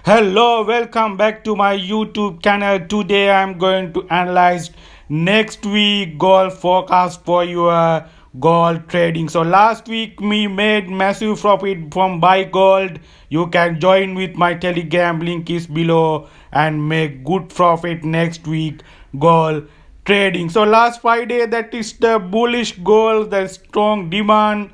Hello, welcome back to my YouTube channel. Today I'm going to analyze next week gold forecast for your gold trading. So last week we made massive profit from buy gold. You can join with my Telegram, link is below, and make good profit next week gold trading. So last Friday, that is the bullish gold, the strong demand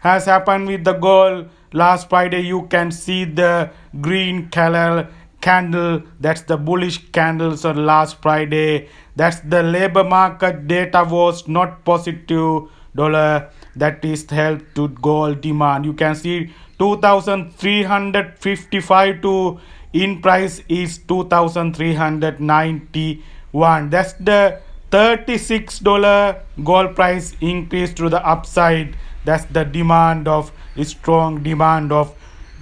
has happened with the gold. Last Friday you can see the green color candle, that's the bullish candle. So last Friday, that's the labor market data was not positive dollar, that is help to gold demand. You can see 2355 to in price is 2391. That's the $36 gold price increase to the upside. That's the demand of strong demand of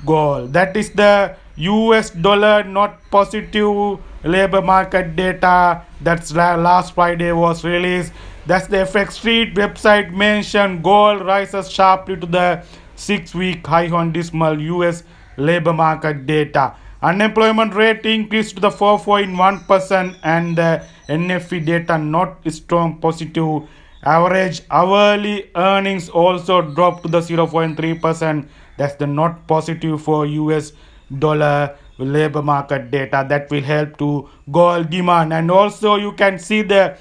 gold. That is the US dollar not positive labor market data. That's last Friday was released. That's the FX Street website mentioned gold rises sharply to the 6-week high on dismal US labor market data. Unemployment rate increased to the 4.1% and the NFP data not strong positive. Average hourly earnings also dropped to the 0.3%. That's the not positive for US dollar labor market data. That will help to gold demand. And also you can see the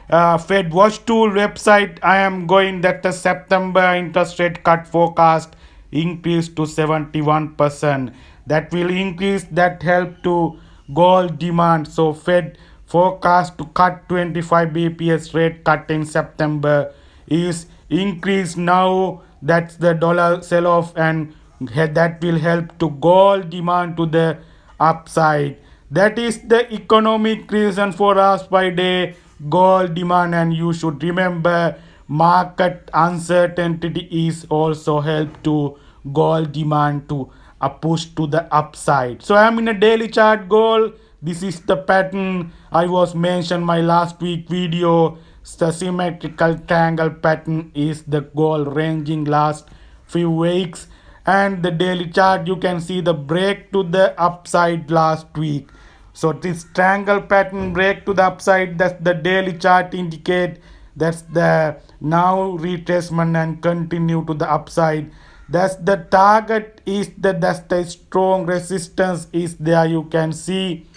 Fed Watch Tool website. I am going that the September interest rate cut forecast increased to 71%. That will increase, that help to gold demand. So Fed forecast to cut 25 bps rate cut in September is increased now. That's the dollar sell off, and that will help to gold demand to the upside. That is the economic reason for us by day gold demand. And you should remember market uncertainty is also help to gold demand to a push to the upside. So I am in a daily chart gold. This is the pattern I was mentioned my last week video. The symmetrical triangle pattern is the gold ranging last few weeks, and the daily chart you can see the break to the upside last week. So this triangle pattern break to the upside, that's the daily chart indicate. That's the now retracement and continue to the upside. That's the target is that's the strong resistance is there. You can see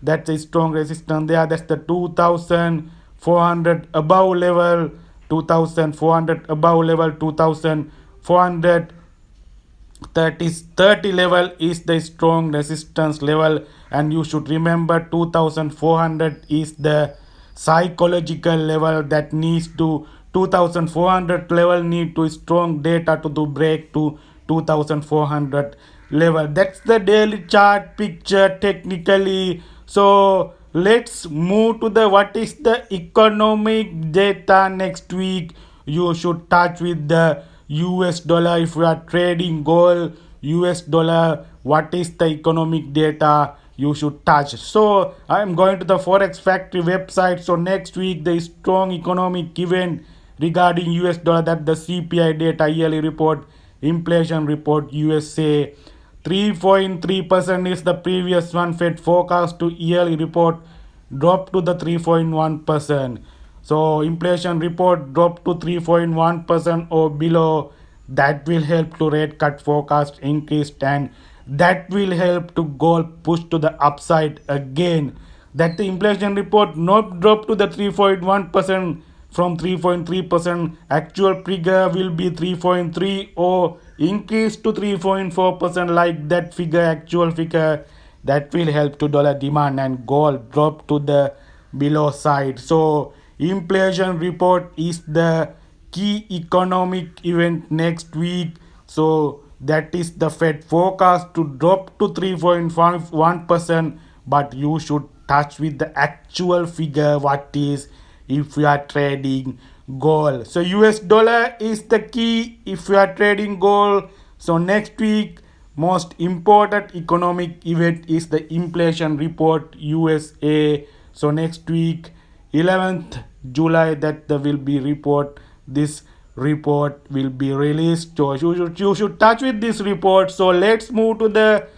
that's a strong resistance there. That's the 2400 above level, 2400 above level, 2400 30 level is the strong resistance level. And you should remember 2400 is the psychological level that needs to 2400 level need to strong data to break to 2400 level. That's the daily chart picture technically. So let's move to the what is the economic data next week. You should touch with the US dollar. If you are trading gold US dollar, what is the economic data you should touch? So I am going to the Forex Factory website. So next week the strong economic event regarding US dollar, that the CPI data yearly report, inflation report USA. 3.3% is the previous one. Fed forecast to yearly report dropped to the 3.1%. So inflation report dropped to 3.1% or below. That will help to rate cut forecast increased, and that will help to gold push to the upside again. That the inflation report not drop to the 3.1% from 3.3%. Actual figure will be 3.3 or increase to 3.4% like that figure, actual figure. That will help to dollar demand and gold drop to the below side. So inflation report is the key economic event next week. So that is the Fed forecast to drop to 3.51%, but you should touch with the actual figure what is if you are trading gold. So US dollar is the key if you are trading gold. So next week most important economic event is the inflation report USA. So next week 11th July that will be report. This report will be released. So you should touch with this report. So let's move to the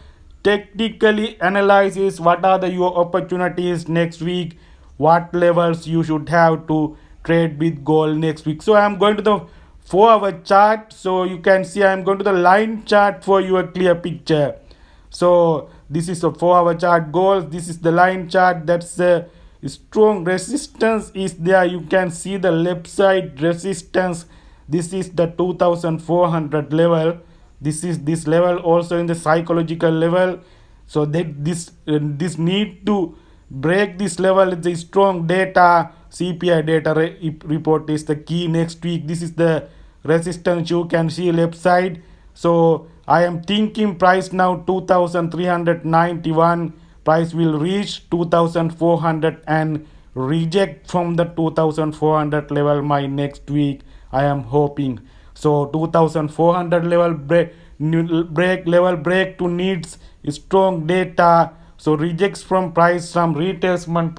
technically analysis what are the your opportunities next week, what levels you should have to trade with gold next week. So I am going to the 4 hour chart, so you can see I am going to the line chart for your clear picture. So this is a 4 hour chart gold, this is the line chart. That's the strong resistance is there. You can see the left side resistance. This is the 2400 level. This is this level also in the psychological level. So that this need to break this level. The strong data, CPI data report is the key next week. This is the resistance you can see left side. So I am thinking price now 2391, price will reach 2400 and reject from the 2400 level my next week, I am hoping. So 2400 level break to needs strong data, so rejects from price some retracement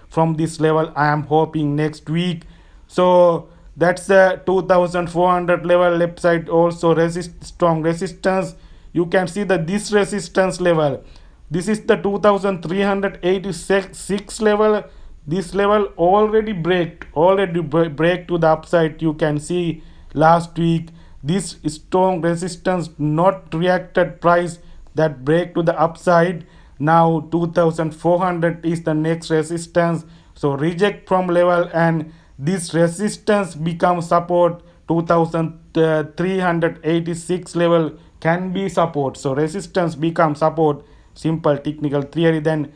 from this level, I am hoping next week. So that's the 2400 level left side also strong resistance. You can see that this resistance level, this is the 2386 level. This level already break to the upside. You can see last week this strong resistance not reacted price that break to the upside. Now 2400 is the next resistance, so reject from level and this resistance becomes support. 2386 level can be support, so resistance becomes support, simple technical theory. Then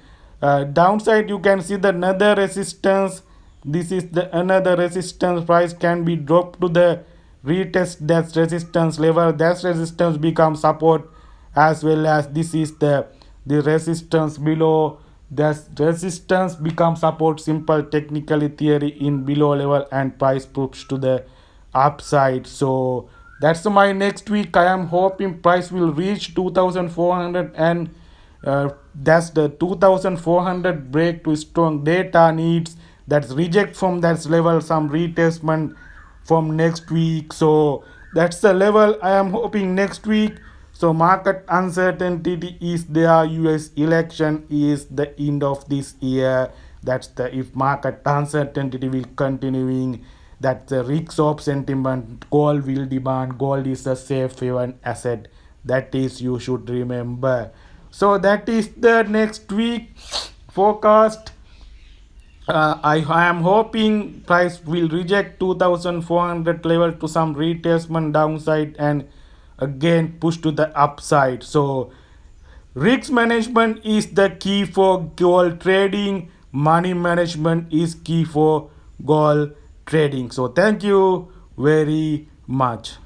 downside you can see the another resistance. This is the another resistance, price can be dropped to the retest that resistance level, that resistance becomes support, as well as this is the resistance below, that resistance becomes support, simple technically theory in below level and price proves to the upside. So that's my next week. I am hoping price will reach 2400 and that's the 2400 break to strong data needs, that's reject from that level some retestment from next week. So that's the level I am hoping next week. So market uncertainty is there, US election is the end of this year. That's the if market uncertainty will continuing, that the risk of sentiment, gold will demand. Gold is a safe haven asset. That is you should remember. So that is the next week forecast. I am hoping price will reject 2400 level to some retracement downside and again push to the upside. So risk management is the key for gold trading. Money management is key for gold trading. So thank you very much.